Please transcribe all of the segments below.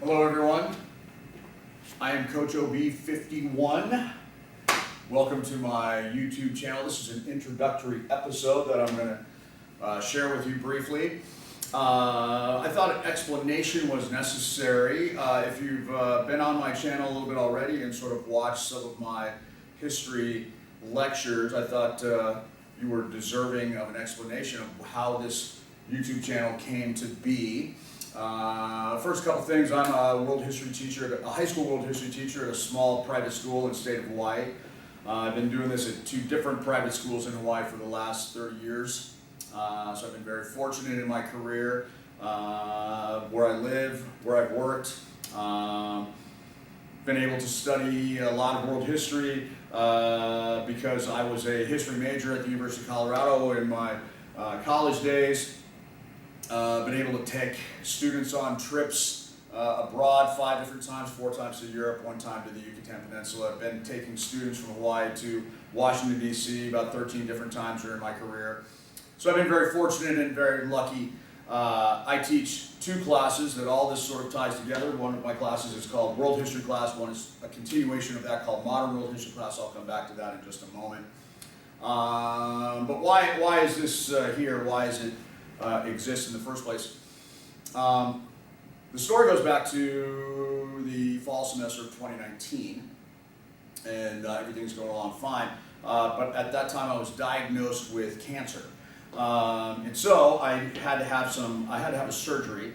Hello everyone, I am Coach OB51. Welcome to my YouTube channel. This is an introductory episode that I'm going to share with you briefly. I thought an explanation was necessary. If you've been on my channel a little bit already and sort of watched some of my history lectures, I thought you were deserving of an explanation of how this YouTube channel came to be. First couple things, I'm a world history teacher, a high school world history teacher at a small private school in the state of Hawaii. I've been doing this at 2 different private schools in Hawaii for the last 30 years. So I've been very fortunate in my career, where I live, where I've worked. Been able to study a lot of world history because I was a history major at the University of Colorado in my college days. Been able to take students on trips abroad 5 different times, 4 times to Europe, 1 time to the Yucatan Peninsula. I've been taking students from Hawaii to Washington, D.C. about 13 different times during my career. So I've been very fortunate and very lucky. I teach 2 classes that all this sort of ties together. One of my classes is called World History Class. One is a continuation of that called Modern World History Class. I'll come back to that in just a moment. But why is this here? Why is it exist in the first place? The story goes back to the fall semester of 2019, and everything's going along fine. But at that time, I was diagnosed with cancer, and so I had to have a surgery,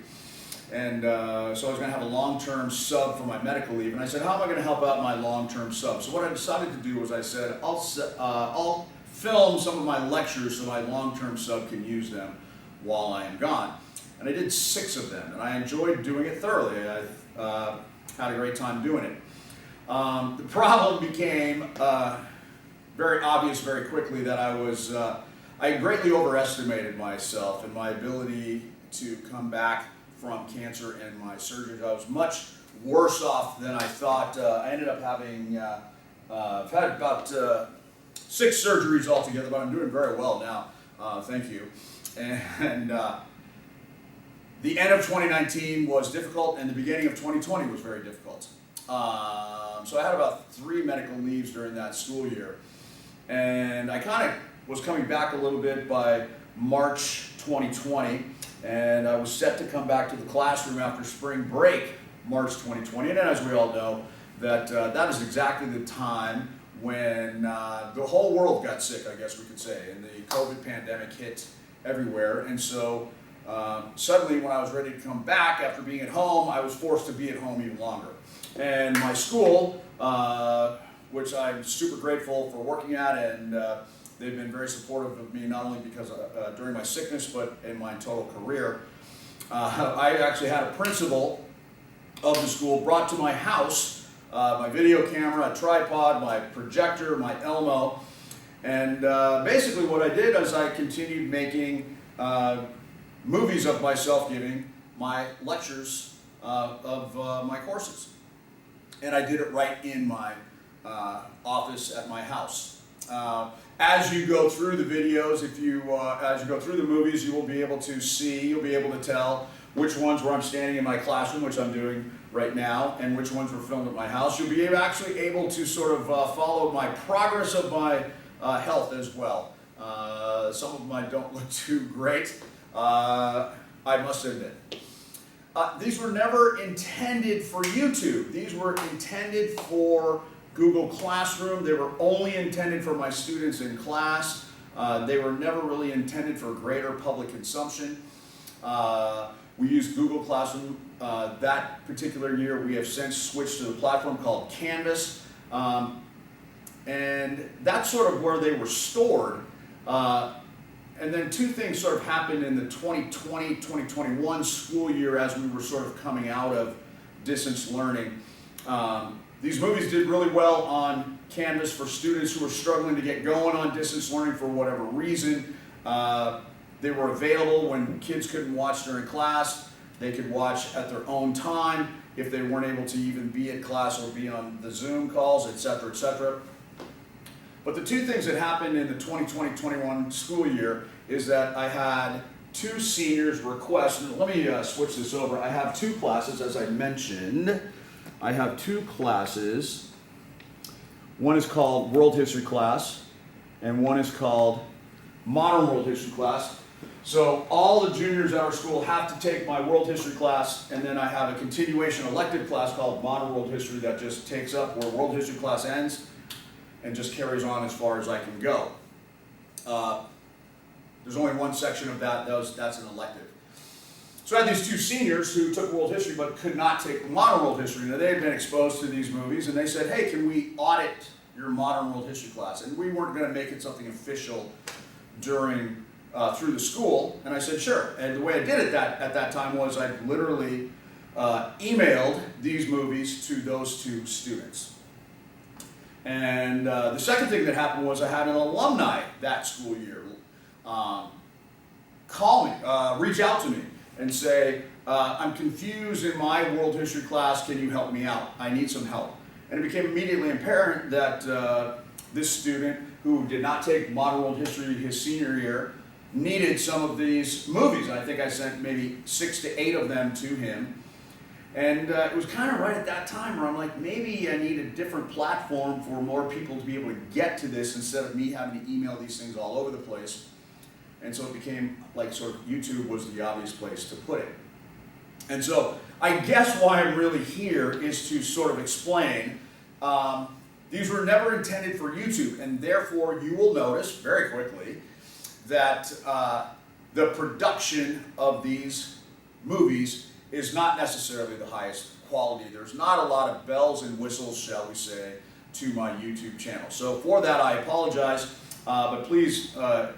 and so I was going to have a long-term sub for my medical leave. And I said, how am I going to help out my long-term sub? So what I decided to do was I said, I'll film some of my lectures so my long-term sub can use them while I am gone. And I did 6 of them, and I enjoyed doing it thoroughly. I had a great time doing it. The problem became very obvious very quickly that I greatly overestimated myself and my ability to come back from cancer and my surgery. I was much worse off than I thought. I ended up having, I've had about 6 surgeries altogether, but I'm doing very well now, thank you. And the end of 2019 was difficult, and the beginning of 2020 was very difficult. So I had about 3 medical leaves during that school year, and I kind of was coming back a little bit by March 2020, and I was set to come back to the classroom after spring break, March 2020. And as we all know, that is exactly the time when the whole world got sick, I guess we could say, and the COVID pandemic hit everywhere. And so suddenly when I was ready to come back after being at home, I was forced to be at home even longer. And my school, which I'm super grateful for working at, and they've been very supportive of me, not only because during my sickness, but in my total career. I actually had a principal of the school brought to my house, my video camera, a tripod, my projector, my Elmo. And basically what I did is I continued making movies of myself giving my lectures of my courses. And I did it right in my office at my house. As you go through the videos, as you go through the movies, you will be able to see, you'll be able to tell which ones where I'm standing in my classroom, which I'm doing right now, and which ones were filmed at my house. You'll be actually able to sort of follow my progress of my health as well. Some of them don't look too great, I must admit. These were never intended for YouTube. These were intended for Google Classroom. They were only intended for my students in class. They were never really intended for greater public consumption. We used Google Classroom that particular year. We have since switched to the platform called Canvas. And that's sort of where they were stored. And then 2 things sort of happened in the 2020-2021 school year as we were sort of coming out of distance learning. These movies did really well on Canvas for students who were struggling to get going on distance learning for whatever reason. They were available when kids couldn't watch during class. They could watch at their own time if they weren't able to even be at class or be on the Zoom calls, etc., etc. But the 2 things that happened in the 2020-21 school year is that I had two seniors request, and let me switch this over. I have two classes, as I mentioned. I have two classes. One is called World History class, and one is called Modern World History class. So all the juniors at our school have to take my World History class, and then I have a continuation elective class called Modern World History that just takes up where World History class ends and just carries on as far as I can go. There's only one section of that's an elective. So I had these two seniors who took World History but could not take Modern World History. Now, they had been exposed to these movies, and they said, hey, can we audit your Modern World History class? And we weren't going to make it something official through the school, and I said, sure. And the way I did it at that time was I literally emailed these movies to those two students. And the second thing that happened was I had an alumni that school year call me, reach out to me and say, I'm confused in my World History class, can you help me out? I need some help. And it became immediately apparent that this student who did not take Modern World History his senior year needed some of these movies. I think I sent maybe 6 to 8 of them to him. And it was kind of right at that time where I'm like, maybe I need a different platform for more people to be able to get to this instead of me having to email these things all over the place. And so it became like sort of YouTube was the obvious place to put it. And so I guess why I'm really here is to sort of explain these were never intended for YouTube, and therefore you will notice very quickly that the production of these movies is not necessarily the highest quality. There's not a lot of bells and whistles, shall we say, to my YouTube channel. So for that I apologize, but please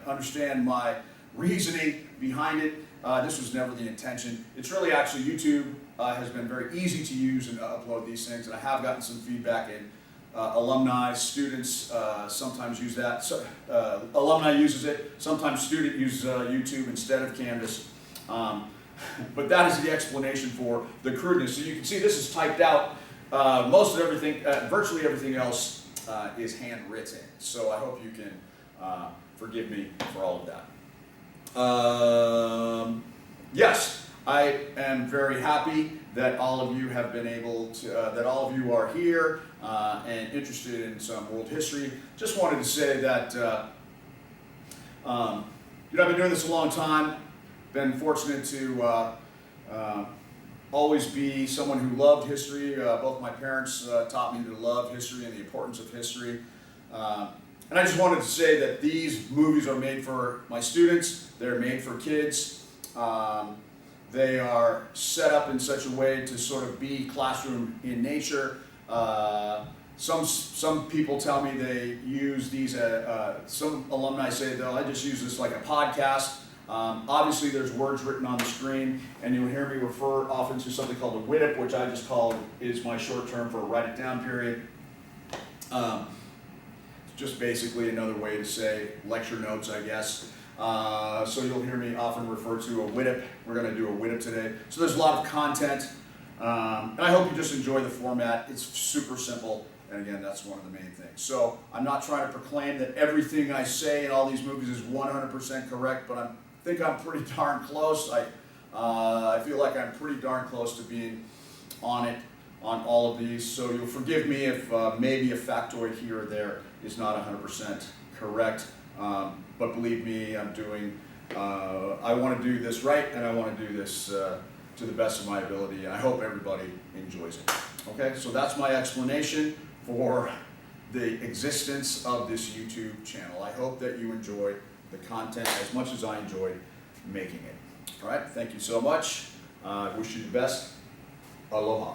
understand my reasoning behind it. This was never the intention. It's really actually YouTube has been very easy to use and upload these things, and I have gotten some feedback in alumni, students sometimes use that. So, alumni uses it, sometimes student uses YouTube instead of Canvas. But that is the explanation for the crudeness. So you can see this is typed out. Most of everything, virtually everything else is handwritten. So I hope you can forgive me for all of that. Yes, I am very happy that all of you have been able to, that all of you are here and interested in some world history. Just wanted to say that, I've been doing this a long time. Been fortunate to always be someone who loved history. Both my parents taught me to love history and the importance of history. And I just wanted to say that these movies are made for my students. They're made for kids. They are set up in such a way to sort of be classroom in nature. Some people tell me they use these, some alumni say, though, I just use this like a podcast. Obviously there's words written on the screen, and you'll hear me refer often to something called a WIDIP, which I just call is my short term for write it down period. It's just basically another way to say lecture notes, I guess. So you'll hear me often refer to a WIDIP. We're going to do a WIDIP today. So there's a lot of content, and I hope you just enjoy the format. It's super simple, and again, that's one of the main things. So I'm not trying to proclaim that everything I say in all these movies is 100% correct, but I think I'm pretty darn close. I feel like I'm pretty darn close to being on it on all of these. So you'll forgive me if maybe a factoid here or there is not 100% correct. But believe me, I'm doing, I want to do this right, and I want to do this to the best of my ability, and I hope everybody enjoys it. Okay, so that's my explanation for the existence of this YouTube channel. I hope that you enjoyed the content as much as I enjoyed making it. All right, thank you so much. I wish you the best. Aloha.